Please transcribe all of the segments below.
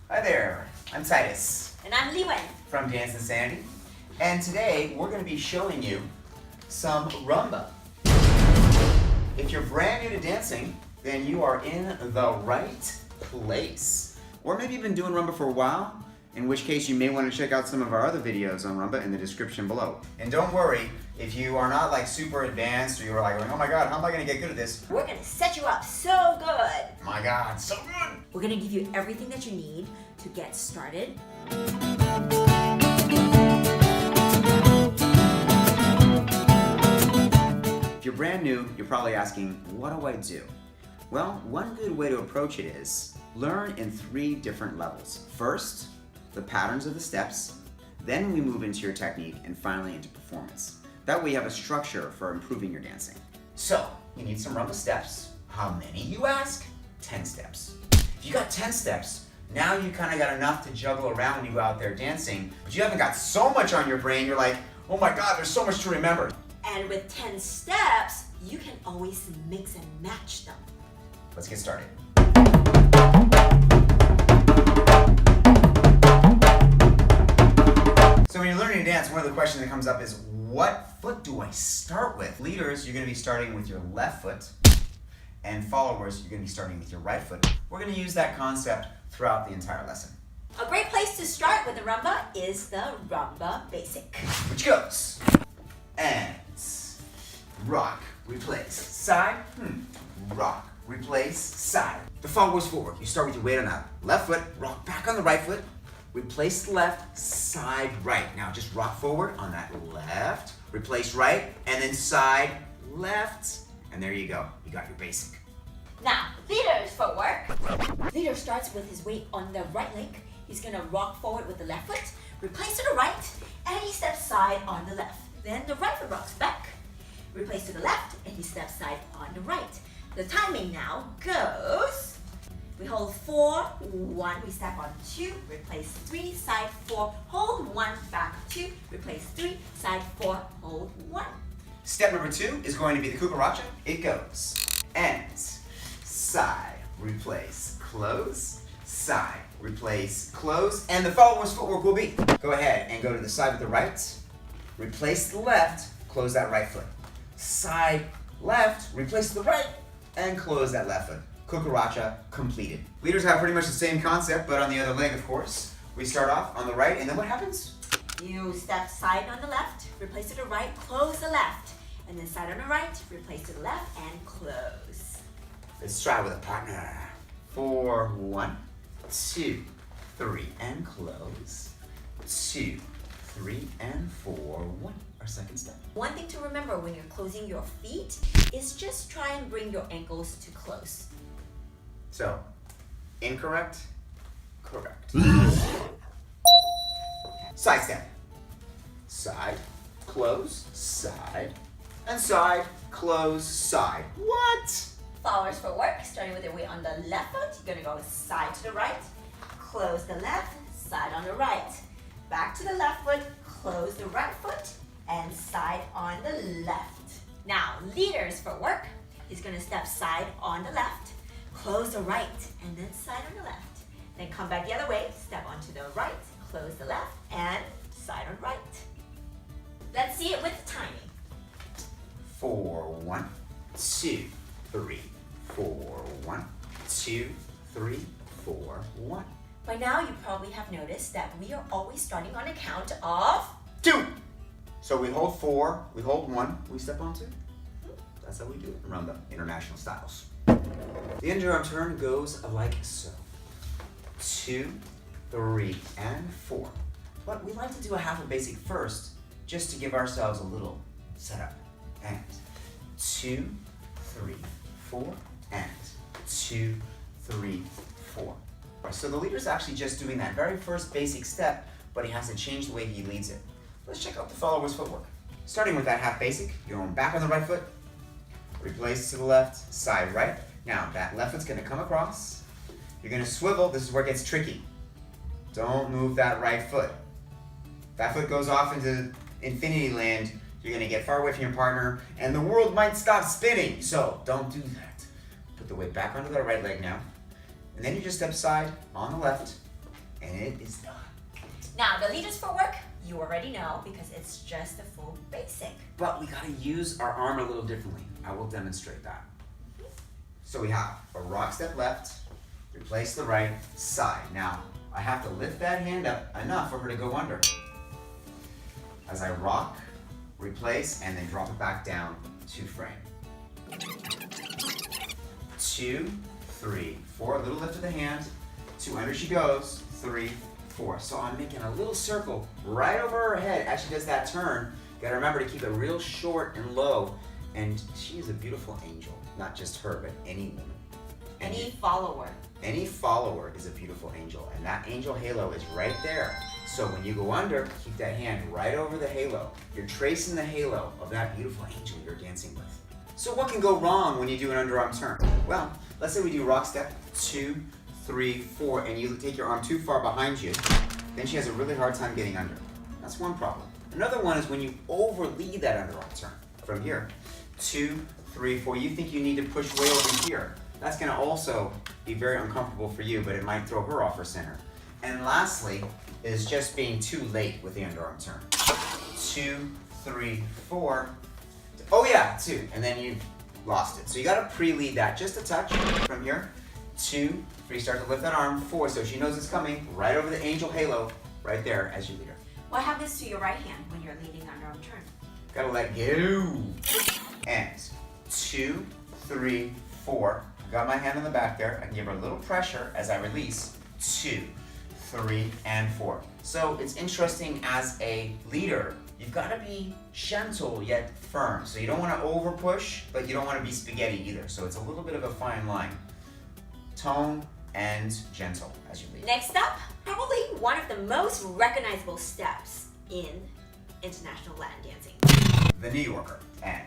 Hi there, I'm Titus. And I'm Liwen. From Dance Insanity. And today we're going to be showing you some rumba. If you're brand new to dancing, then you are in the right place. Or maybe you've been doing rumba for a while, in which case you may want to check out some of our other videos on rumba in the description below. And don't worry, if you are not like super advanced or you're like, oh my god, how am I going to get good at this? We're going to set you up so good. My god, so good! We're going to give you everything that you need to get started. If you're brand new, you're probably asking, what do I do? Well, one good way to approach it is learn in 3 different levels. First, the patterns of the steps, then we move into your technique, and finally into performance. That way you have a structure for improving your dancing. So, you need some rumba steps. How many, you ask? 10 steps. If you got 10 steps, now you kind of got enough to juggle around when you go out there dancing, but you haven't got so much on your brain, you're like, oh my god, there's so much to remember. And with 10 steps, you can always mix and match them. Let's get started. So when you're learning to dance, one of the questions that comes up is, what foot do I start with? Leaders, you're going to be starting with your left foot, and followers, you're going to be starting with your right foot. We're going to use that concept throughout the entire lesson. A great place to start with the rumba is the rumba basic. Which goes, and rock, replace, side, rock, replace, side. The followers footwork. You start with your weight on that left foot, rock back on the right foot, replace the left, side, right. Now just rock forward on that left, replace right, and then side, left, and there you go. You got your basic. Now, leader's footwork. Leader starts with his weight on the right leg. He's gonna rock forward with the left foot, replace to the right, and he steps side on the left. Then the right foot rocks back, replace to the left, and he steps side on the right. The timing now goes, we hold 4, 1, we step on 2, replace 3, side 4, hold 1, back 2, replace 3, side 4, hold 1. Step number 2 is going to be the cucaracha. It goes, and, side, replace, close, side, replace, close, and the followers footwork will be, go ahead and go to the side with the right, replace the left, close that right foot. Side, left, replace the right, and close that left foot. Cucaracha completed. Leaders have pretty much the same concept, but on the other leg, of course. We start off on the right, and then what happens? You step side on the left, replace to the right, close the left, and then side on the right, replace to the left, and close. Let's try with a partner. 4, 1, 2, 3, and close. 2, 3, and 4, 1. Our second step. One thing to remember when you're closing your feet is just try and bring your ankles to close. So, incorrect, correct. Side step. Side, close, side, and side, close, side. What? Followers footwork, starting with your weight on the left foot. You're gonna go side to the right, close the left, side on the right. Back to the left foot, close the right foot, and side on the left. Now, leader's footwork. He's gonna step side on the left, close the right, and then side on the left. Then come back the other way, step onto the right, close the left, and side on right. Let's see it with the timing. 4, 1, 2, 3, 4, 1, 2, 3, 4, 1. By now, you probably have noticed that we are always starting on a count of 2. So we hold 4, we hold 1, we step on 2. That's how we do it in rumba, international styles. The underarm turn goes like so. 2, 3, and 4. But we like to do a half a basic first, just to give ourselves a little setup. And 2, 3, 4, and 2, 3, 4. So the leader's actually just doing that very first basic step, but he has to change the way he leads it. Let's check out the followers footwork. Starting with that half basic, you're going back on the right foot, replace to the left, side right. Now that left foot's gonna come across. You're gonna swivel, this is where it gets tricky. Don't move that right foot. If that foot goes off into infinity land, you're gonna get far away from your partner and the world might stop spinning. So don't do that. Put the weight back onto the right leg now. And then you just step side on the left, and it is done. Now, the leader's footwork, you already know because it's just a full basic. But we gotta use our arm a little differently. I will demonstrate that. So we have a rock step left, replace the right, side. Now, I have to lift that hand up enough for her to go under. As I rock, replace, and then drop it back down to frame. 2, 3, 4, a little lift of the hand, 2, under she goes, 3, 4. So I'm making a little circle right over her head as she does that turn. You gotta remember to keep it real short and low. And she is a beautiful angel, not just her, but any woman. Any follower. Any follower is a beautiful angel, and that angel halo is right there. So when you go under, keep that hand right over the halo. You're tracing the halo of that beautiful angel you're dancing with. So what can go wrong when you do an underarm turn? Well, let's say we do rock step, 2, 3, 4, and you take your arm too far behind you, then she has a really hard time getting under. That's one problem. Another one is when you overlead that underarm turn from here. 2, 3, 4, you think you need to push way over here. That's gonna also be very uncomfortable for you, but it might throw her off her center. And lastly, is just being too late with the underarm turn. 2, 3, 4. Oh yeah, 2, and then you lost it. So you gotta pre-lead that just a touch from here. 2, 3, start to lift that arm. 4, so she knows it's coming right over the angel halo right there as you lead her. What happens to your right hand when you're leading underarm turn? Gotta let go. And 2, 3, 4. Got my hand on the back there. I can give her a little pressure as I release. 2, 3, and 4. So it's interesting as a leader, you've got to be gentle yet firm. So you don't want to over push, but you don't want to be spaghetti either. So it's a little bit of a fine line. Tone and gentle as you lead. Next up, probably one of the most recognizable steps in international Latin dancing. The New Yorker. And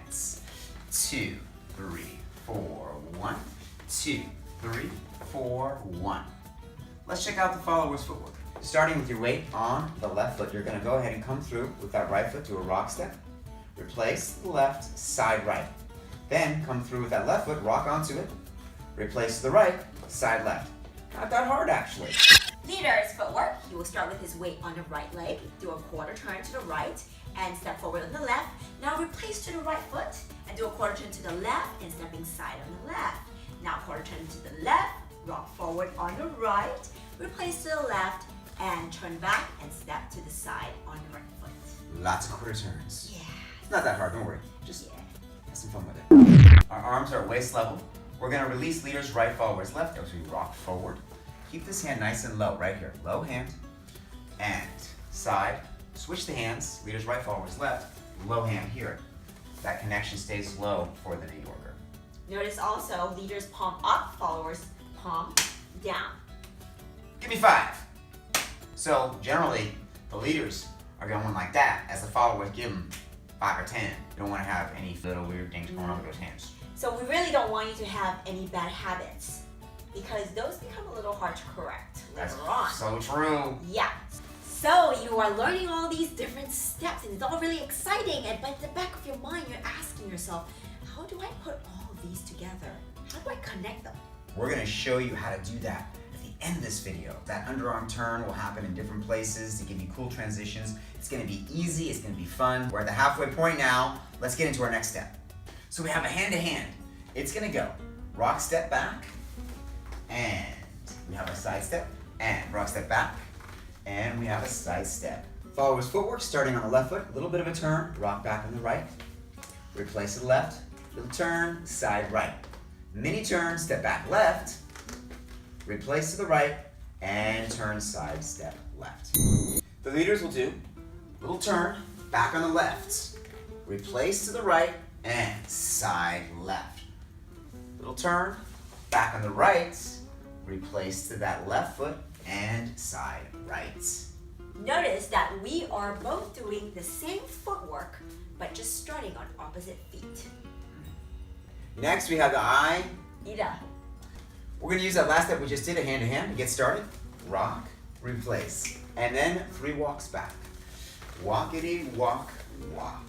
2, 3, 4, 1. 2, 3, 4, 1. Let's check out the follower's footwork. Starting with your weight on the left foot, you're gonna go ahead and come through with that right foot, do a rock step, replace the left, side right. Then come through with that left foot, rock onto it, replace the right, side left. Not that hard actually. Leader's footwork, he will start with his weight on the right leg, do a quarter turn to the right, and step forward on the left. Now replace to the right foot, and do a quarter turn to the left, and stepping side on the left. Now quarter turn to the left, rock forward on the right, replace to the left, and turn back and step to the side on the right foot. Lots of quarter turns. Yeah. It's not that hard, don't worry. Just have some fun with it. Our arms are at waist level. We're gonna release leader's right, followers left as we rock forward. Keep this hand nice and low, right here. Low hand, and side. Switch the hands, leader's right, followers left, low hand here. That connection stays low for the New Yorker. Notice also leaders palm up, followers palm down. Give me 5. So generally, the leaders are going like that, as the followers give them 5 or 10. You don't want to have any little weird things going on with those hands. So we really don't want you to have any bad habits because those become a little hard to correct later on. So true. Yeah. So you are learning all these different steps and it's all really exciting, but at the back of your mind you're asking yourself, how do I put all of these together? How do I connect them? We're gonna show you how to do that at the end of this video. That underarm turn will happen in different places to give you cool transitions. It's gonna be easy, it's gonna be fun. We're at the halfway point now. Let's get into our next step. So we have a hand to hand. It's gonna go rock step back, and we have a side step, and rock step back, and we have a side step. Follower's footwork starting on the left foot, a little bit of a turn, rock back on the right, replace to the left, little turn, side right. Mini turn, step back left, replace to the right, and turn side step left. The leaders will do little turn, back on the left, replace to the right, and side left. Little turn, back on the right, replace to that left foot, and side right. Notice that we are both doing the same footwork, but just starting on opposite feet. Next, we have the eye. Ida. We're gonna use that last step we just did, a hand to hand, to get started. Rock, replace, and then 3 walks back. Walkity, walk, walk.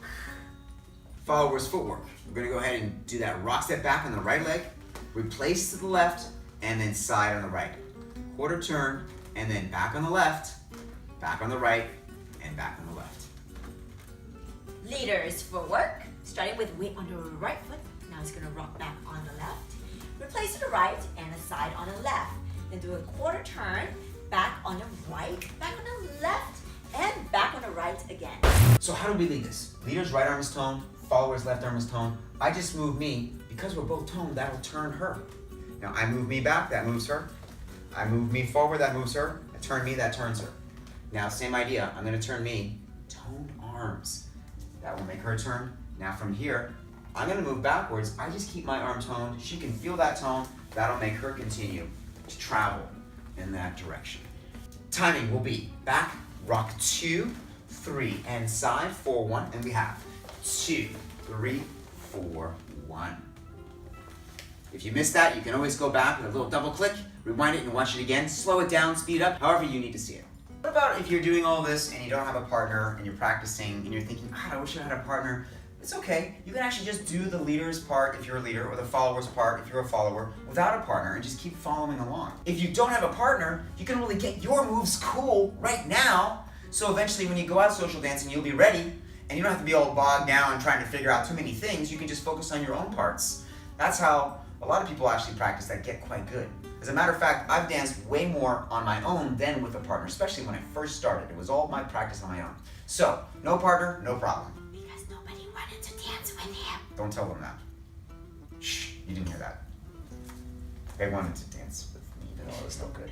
Follower's footwork. We're gonna go ahead and do that rock step back on the right leg, replace to the left, and then side on the right. Quarter turn, and then back on the left, back on the right, and back on the left. Leaders for work, starting with weight on the right foot. Now it's gonna rock back on the left. Replace to the right and a side on the left. Then do a quarter turn, back on the right, back on the left, and back on the right again. So how do we lead this? Leader's right arm is toned, follower's left arm is toned. I just move me. Because we're both toned, that'll turn her. Now I move me back, that moves her. I move me forward, that moves her. I turn me, that turns her. Now same idea, I'm gonna turn me, toned arms. That will make her turn. Now from here, I'm gonna move backwards. I just keep my arm toned. She can feel that tone. That'll make her continue to travel in that direction. Timing will be back, rock 2, 3, and side, 4, 1, and we have 2, 3, 4, 1. If you missed that, you can always go back with a little double click, rewind it and watch it again, slow it down, speed it up, however you need to see it. What about if you're doing all this and you don't have a partner and you're practicing and you're thinking, God, I wish I had a partner. It's okay. You can actually just do the leader's part if you're a leader or the follower's part if you're a follower without a partner and just keep following along. If you don't have a partner, you can really get your moves cool right now. So eventually when you go out social dancing, you'll be ready and you don't have to be all bogged down and trying to figure out too many things. You can just focus on your own parts. That's how a lot of people actually practice that get quite good. As a matter of fact, I've danced way more on my own than with a partner, especially when I first started. It was all my practice on my own. So, no partner, no problem. Because nobody wanted to dance with him. Don't tell them that. Shh, you didn't hear that. They wanted to dance with me, but it was no good.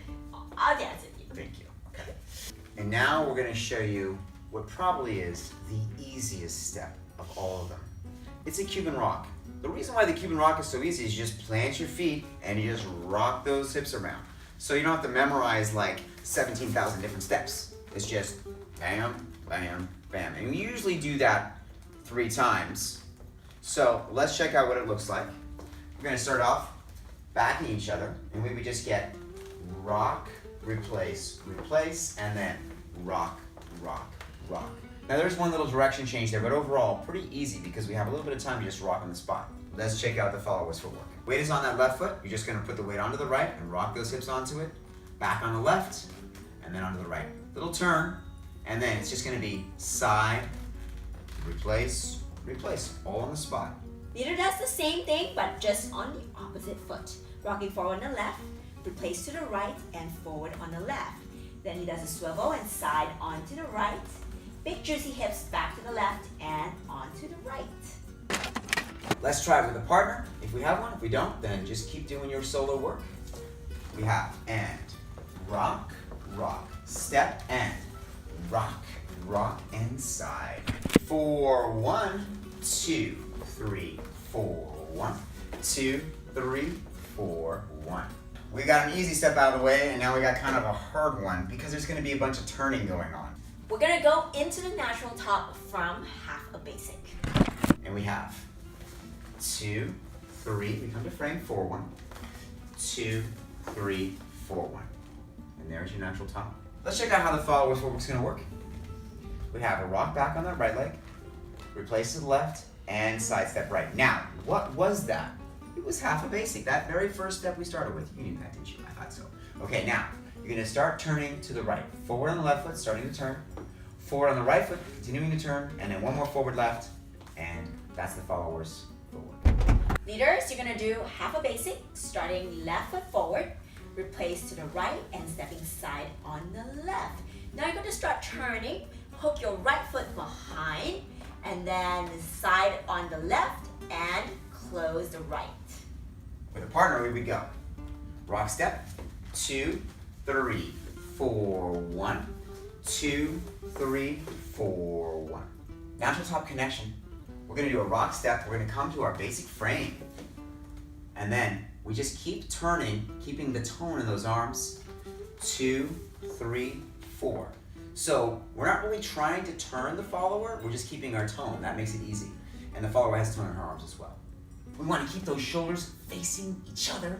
I'll dance with you. Thank you. Okay. And now we're going to show you what probably is the easiest step of all of them. It's a Cuban rock. The reason why the Cuban rock is so easy is you just plant your feet and you just rock those hips around. So you don't have to memorize like 17,000 different steps. It's just bam, bam, bam. And we usually do that 3 times. So let's check out what it looks like. We're gonna start off backing each other and we would just get rock, replace, replace, and then rock, rock, rock. Now there's one little direction change there, but overall pretty easy because we have a little bit of time to just rock on the spot. Let's check out the followers for work. Weight is on that left foot. You're just gonna put the weight onto the right and rock those hips onto it. Back on the left, and then onto the right. Little turn, and then it's just gonna be side, replace, replace, all on the spot. Leader does the same thing, but just on the opposite foot. Rocking forward on the left, replace to the right, and forward on the left. Then he does a swivel and side onto the right. Big juicy hips back to the left and onto the right. Let's try it with a partner. If we have one, if we don't, then just keep doing your solo work. We have and rock, rock, step and rock, rock and side. 4, 1, 2, 3, 4, 1, 2, 3, 4, 1. We got an easy step out of the way and now we got kind of a hard one because there's gonna be a bunch of turning going on. We're gonna go into the natural top from half a basic. And we have 2, 3, we come to frame, 4, 1, 2, 3, 4, 1. And there's your natural top. Let's check out how the followers work's gonna work. We have a rock back on that right leg, replace to the left, and side step right. Now, what was that? It was half a basic. That very first step we started with. You knew that, didn't you? I thought so. Okay, now, you're gonna start turning to the right. Forward on the left foot, starting to turn. Forward on the right foot, continuing to turn, and then one more forward left, and that's the followers forward. Leaders, you're gonna do half a basic, starting left foot forward, replace to the right, and stepping side on the left. Now you're gonna start turning, hook your right foot behind, and then side on the left, and close the right. With a partner, we would go. Rock step, 2, 3, 4, 1, 2, 3, 4, 1. Natural top connection. We're gonna do a rock step. We're gonna come to our basic frame. And then we just keep turning, keeping the tone in those arms. 2, 3, 4. So we're not really trying to turn the follower, we're just keeping our tone. That makes it easy. And the follower has tone in her arms as well. We want to keep those shoulders facing each other.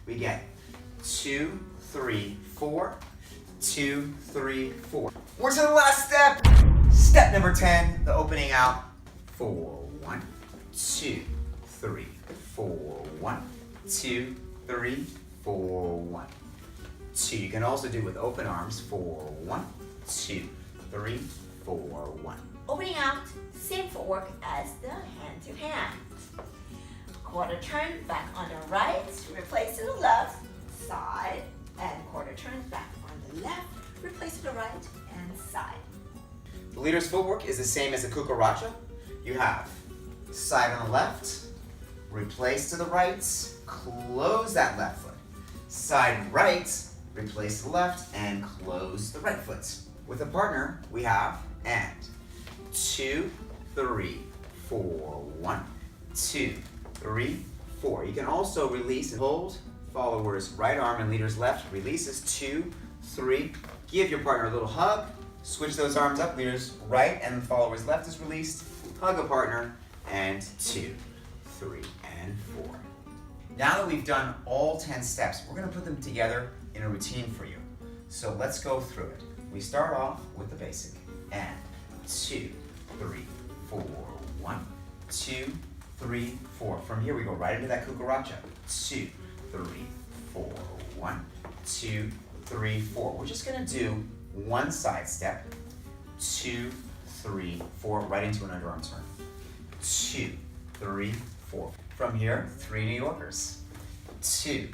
We get 2, 3, 4, 2, 3, 4. We're to the last step. Step number 10, the opening out. 4, 1, 2, 3, 4, 1, 2, 3, 4, 1. 2. You can also do it with open arms for 1, 2, 3, 4, 1. Opening out, same footwork as the hand to hand. Quarter turn back on the right, replace to the left, side, and quarter turn back on the left, replace to the right and side. The leader's footwork is the same as the cucaracha. You have side on the left, replace to the right, close that left foot. Side right, replace to the left, and close the right foot. With a partner, we have and 2, 3, 4, 1, 2, 3, 4. You can also release and hold. Follower's right arm and leader's left releases 2, 3. Give your partner a little hug. Switch those arms up. Leader's right and the follower's left is released. Hug a partner and 2, 3, and 4. Now that we've done all 10 steps, we're going to put them together in a routine for you. So let's go through it. We start off with the basic. And 2, 3, 4, 1, 2, 3, 4. From here we go right into that cucaracha. 2, 3, 4, 1, 2, 3, 4. We're just going to do one side step. 2, 3, 4, right into an underarm turn. 2, 3, 4. From here, 3 New Yorkers. 2,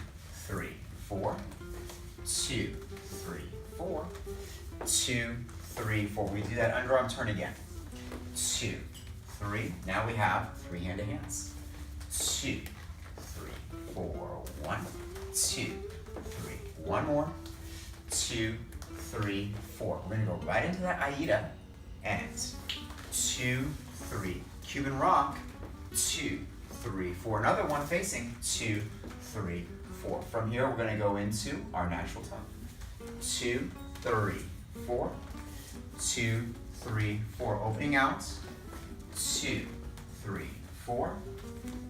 3, 4. 2, 3, 4. 2, 3, 4. We do that underarm turn again. 2, 3. Now we have 3 hand-to hands. 2, 3, 4. 1, 2, 3. One more. 2, 3, 4. We're going to go right into that Aida and 2, 3. Cuban rock. 2, 3, 4. Another one facing 2, 3, 4. From here, we're going to go into our natural tongue. 2, 3, 4. 2, 3, 4. Opening out. 2, 3, 4.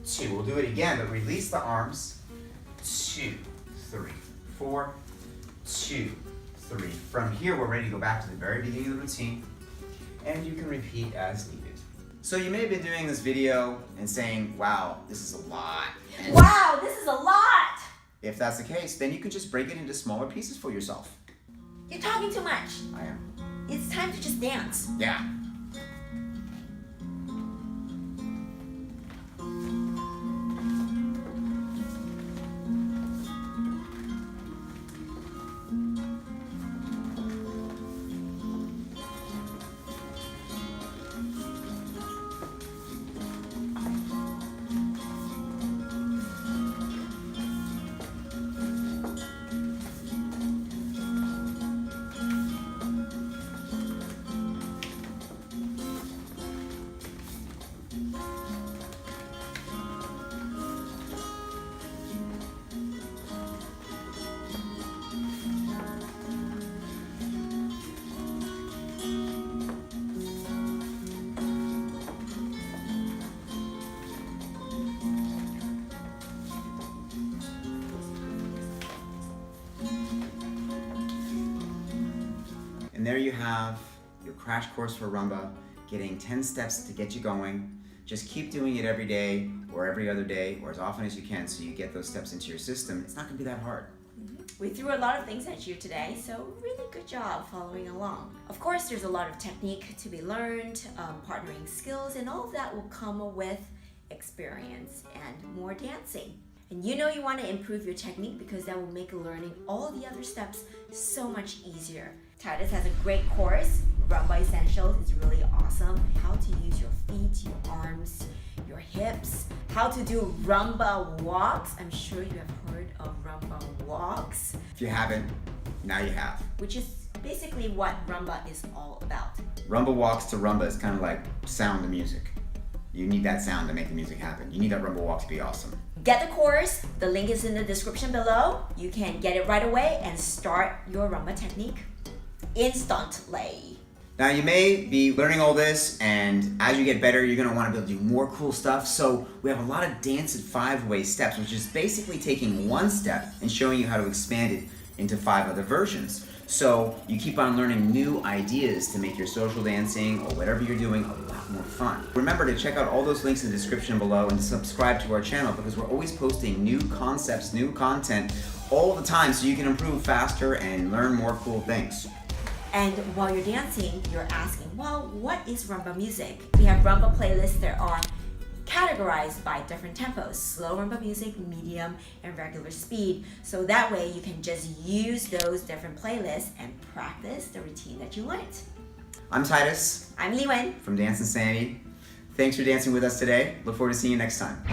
2. We'll do it again, but release the arms. 2, 3, 4. 2, 3. From here, we're ready to go back to the very beginning of the routine, and you can repeat as needed. So you may have been doing this video and saying, wow, this is a lot. And Wow, this is a lot! if that's the case, then you can just break it into smaller pieces for yourself. You're talking too much. I am. It's time to just dance. Yeah. And there you have your crash course for rumba, getting 10 steps to get you going. Just keep doing it every day or every other day or as often as you can so you get those steps into your system. It's not going to be that hard. We threw a lot of things at you today, so really good job following along. Of course, there's a lot of technique to be learned, partnering skills, and all of that will come with experience and more dancing. And you know you want to improve your technique because that will make learning all the other steps so much easier. Titus has a great course, Rumba Essentials. It's really awesome. How to use your feet, your arms, your hips, how to do rumba walks. I'm sure you have heard of rumba walks. If you haven't, now you have. Which is basically what rumba is all about. Rumba walks to rumba is kind of like sound to music. You need that sound to make the music happen. You need that rumba walk to be awesome. Get the course. The link is in the description below. You can get it right away and start your rumba technique instantly. Now you may be learning all this, and as you get better, you're gonna wanna be able to do more cool stuff. So we have a lot of dance in 5-way steps, which is basically taking one step and showing you how to expand it into 5 other versions. So you keep on learning new ideas to make your social dancing or whatever you're doing a lot more fun. Remember to check out all those links in the description below and subscribe to our channel because we're always posting new concepts, new content all the time so you can improve faster and learn more cool things. And while you're dancing, you're asking, well, what is rumba music? We have rumba playlists that are categorized by different tempos, slow rumba music, medium, and regular speed. So that way you can just use those different playlists and practice the routine that you learned. I'm Titus I'm Li Wen. from Dance Insanity. Thanks for dancing with us today. Look forward to seeing you next time.